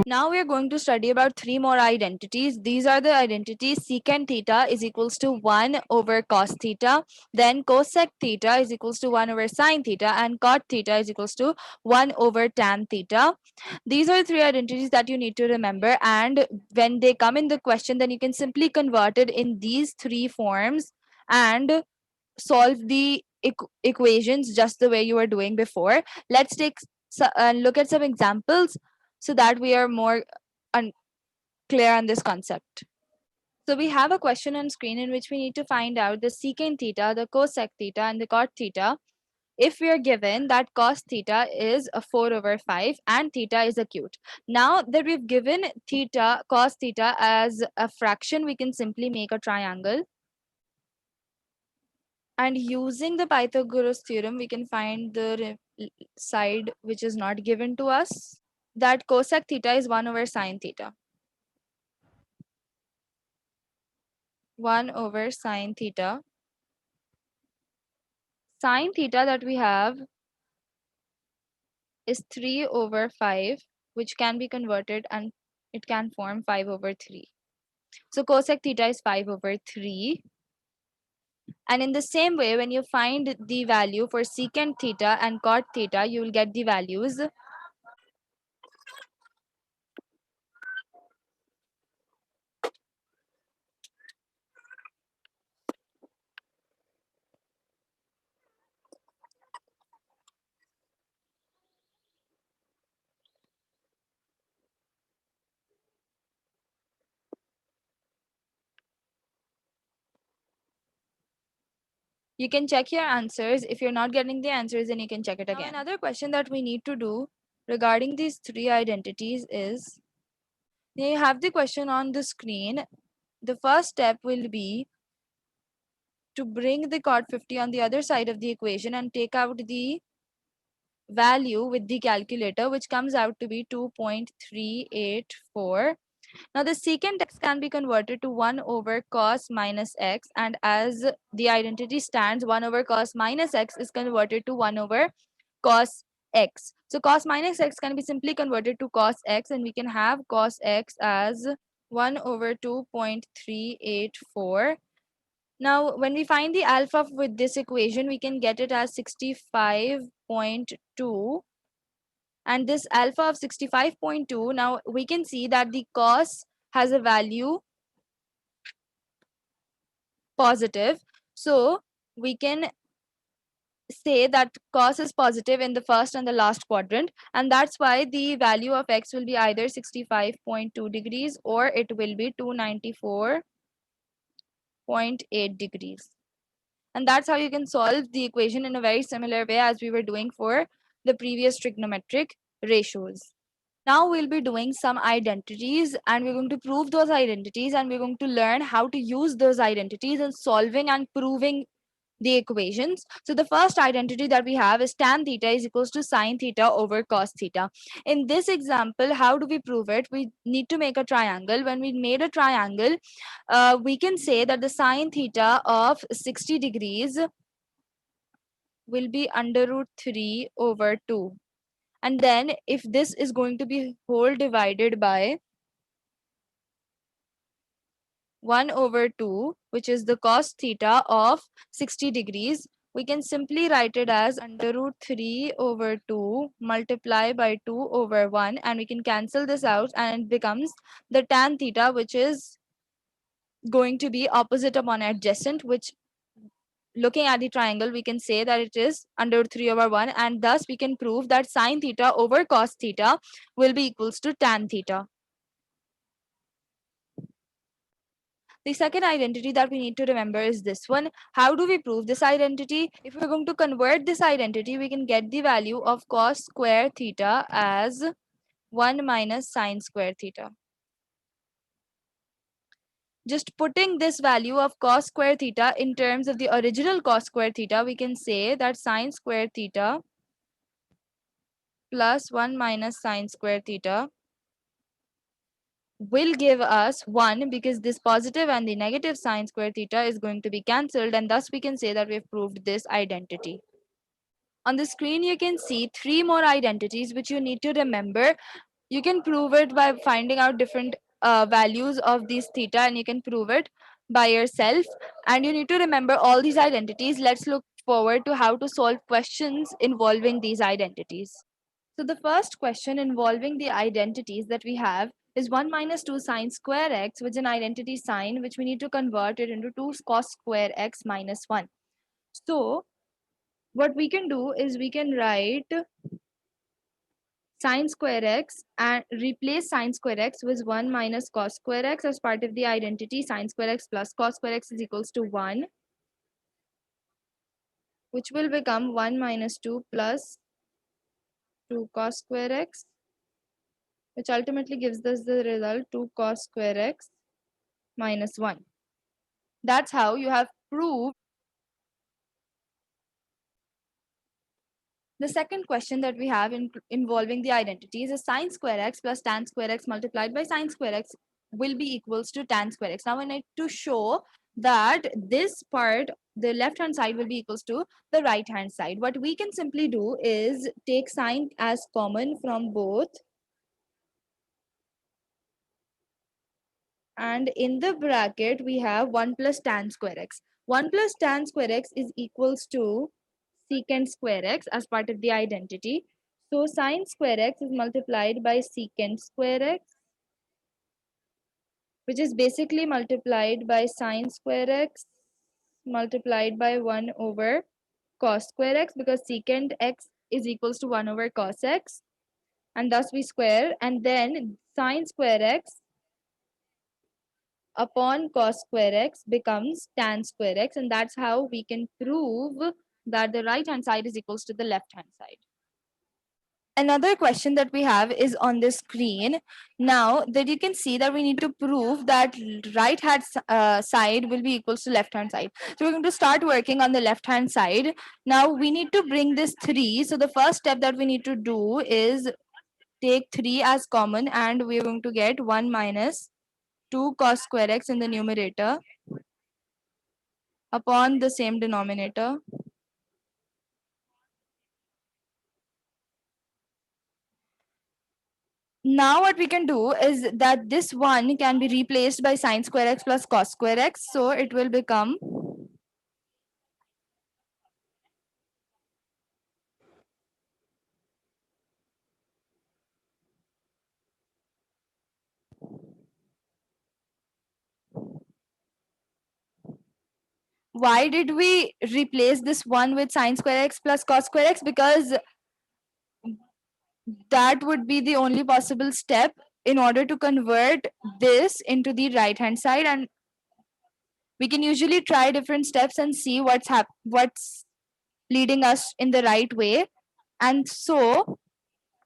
Now we are going to study about three more identities. These are the identities: secant theta is equals to 1 over cos theta, then cosec theta is equals to 1 over sin theta, and cot theta is equals to 1 over tan theta. These are three identities that you need to remember, and when they come in the question, then you can simply convert it in these three forms and solve the equations just the way you were doing before. Let's look at some examples so that we are more clear on this concept. So we have a question on screen in which we need to find out the secant theta, the cosec theta, and the cot theta. If we are given that cos theta is a 4 over 5 and theta is acute. Now that we've given theta, cos theta as a fraction, we can simply make a triangle. And using the Pythagoras theorem, we can find the side which is not given to us. That cosec theta is 1 over sin theta. 1 over sin theta. Sin theta that we have is 3 over 5, which can be converted and it can form 5 over 3. So cosec theta is 5 over 3. And in the same way, when you find the value for secant theta and cot theta, you will get the values. You can check your answers. If you're not getting the answers, then you can check it again. Now, another question that we need to do regarding these three identities is, you have the question on the screen. The first step will be to bring the cot 50 on the other side of the equation and take out the value with the calculator, which comes out to be 2.384. Now the secant x can be converted to 1 over cos minus x, and as the identity stands, 1 over cos minus x is converted to 1 over cos x. So cos minus x can be simply converted to cos x, and we can have cos x as 1 over 2.384. Now when we find the alpha with this equation, we can get it as 65.2. And this alpha of 65.2, now we can see that the cos has a value positive. So we can say that cos is positive in the first and the last quadrant, and that's why the value of x will be either 65.2 degrees or it will be 294.8 degrees. And that's how you can solve the equation in a very similar way as we were doing for the previous trigonometric ratios. Now we'll be doing some identities and we're going to prove those identities, and we're going to learn how to use those identities in solving and proving the equations. So the first identity that we have is tan theta is equals to sin theta over cos theta. In this example, how do we prove it? We need to make a triangle. When we made a triangle, we can say that the sin theta of 60 degrees will be under root 3 over 2. And then if this is going to be whole divided by 1 over 2, which is the cos theta of 60 degrees, we can simply write it as under root 3 over 2 multiply by 2 over 1, and we can cancel this out and it becomes the tan theta, which is going to be opposite upon adjacent, which, looking at the triangle, we can say that it is under 3 over 1, and thus we can prove that sin theta over cos theta will be equals to tan theta. The second identity that we need to remember is this one. How do we prove this identity? If we're going to convert this identity, we can get the value of cos square theta as 1 minus sin square theta. Just putting this value of cos square theta in terms of the original cos square theta, we can say that sin square theta plus 1 minus sin square theta will give us 1, because this positive and the negative sin square theta is going to be cancelled, and thus we can say that we've proved this identity. On the screen you can see three more identities which you need to remember. You can prove it by finding out different values of these theta, and you can prove it by yourself. And you need to remember all these identities. Let's look forward to how to solve questions involving these identities. So the first question involving the identities that we have is 1 minus 2 sine square x, which is an identity sign which we need to convert it into 2 cos square x minus 1. So what we can do is we can write sine square x and replace sine square x with 1 minus cos square x as part of the identity sine square x plus cos square x is equals to 1, which will become 1 minus 2 plus 2 cos square x, which ultimately gives us the result 2 cos square x minus 1. That's how you have proved. The second question that we have involving the identities is sine square x plus tan square x multiplied by sine square x will be equals to tan square x. Now I need to show that this part, the left hand side, will be equals to the right hand side. What we can simply do is take sine as common from both, and in the bracket we have 1 plus tan square x. 1 plus tan square x is equals to secant square x as part of the identity. So sine square x is multiplied by secant square x, which is basically multiplied by sine square x multiplied by 1 over cos square x, because secant x is equals to 1 over cos x, and thus we square, and then sine square x upon cos square x becomes tan square x, and that's how we can prove that the right hand side is equals to the left hand side. Another question that we have is on the screen. Now that you can see that we need to prove that right hand side will be equals to left hand side. So we're going to start working on the left hand side. Now we need to bring this 3. So the first step that we need to do is take 3 as common, and we're going to get 1 minus 2 cos square x in the numerator upon the same denominator. Now what we can do is that this 1 can be replaced by sine square x plus cos square x. So it will become why did we replace this 1 with sine square x plus cos square x? Because that would be the only possible step in order to convert this into the right hand side, and we can usually try different steps and see what's leading us in the right way. And so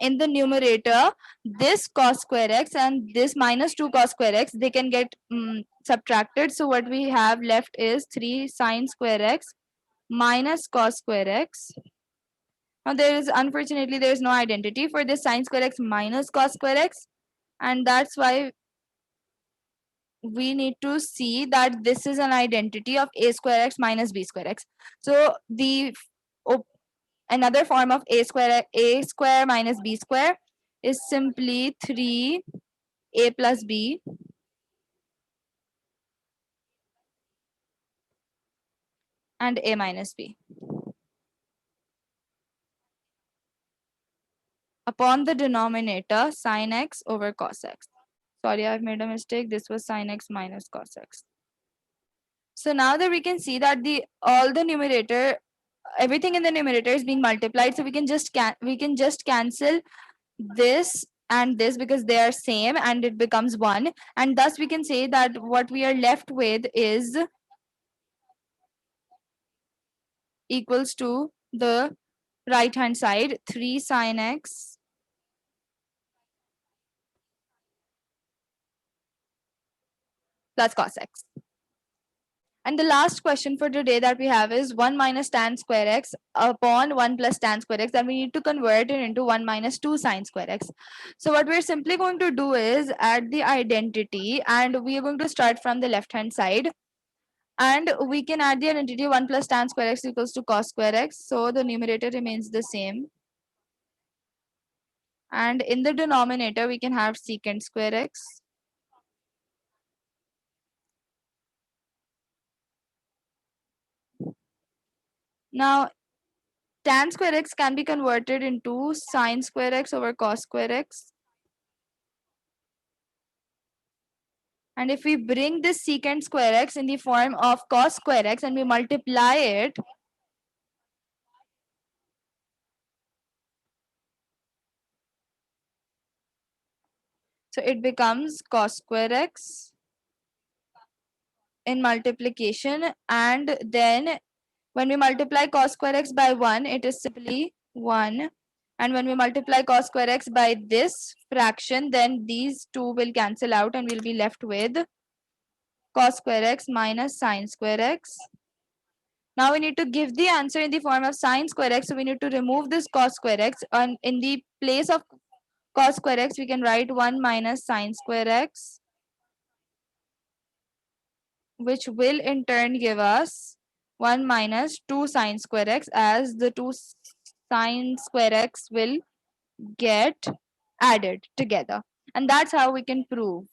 in the numerator, this cos square x and this minus 2 cos square x, they can get subtracted. So what we have left is 3 sine square x minus cos square x. Now there is, unfortunately, there is no identity for this sine square x minus cos square x, and that's why we need to see that this is an identity of a square x minus b square x. So the another form of a square minus b square is simply 3a plus b and a minus b upon the denominator sine x over cos x. Sorry, I've made a mistake. This was sine x minus cos x. So now that we can see that the all the numerator, everything in the numerator is being multiplied, so we can just cancel this and this because they are same, and it becomes 1, and thus we can say that what we are left with is equals to the right hand side 3 sine x plus cos x. And the last question for today that we have is 1 minus tan square x upon 1 plus tan square x, and we need to convert it into 1 minus 2 sine square x. So what we're simply going to do is add the identity, and we are going to start from the left hand side, and we can add the identity 1 plus tan square x equals to cos square x. So the numerator remains the same, And in the denominator, we can have secant square x. Now, tan square x can be converted into sine square x over cos square x. And if we bring this secant square x in the form of cos square x and we multiply it, so it becomes cos square x in multiplication. And then when we multiply cos square x by 1, it is simply 1. And when we multiply cos square x by this fraction, then these two will cancel out and we'll be left with cos square x minus sine square x. Now we need to give the answer in the form of sine square x. So we need to remove this cos square x. And in the place of cos square x, we can write 1 minus sine square x, which will in turn give us 1 minus 2 sine square x, as the 2 sine square x will get added together. And that's how we can prove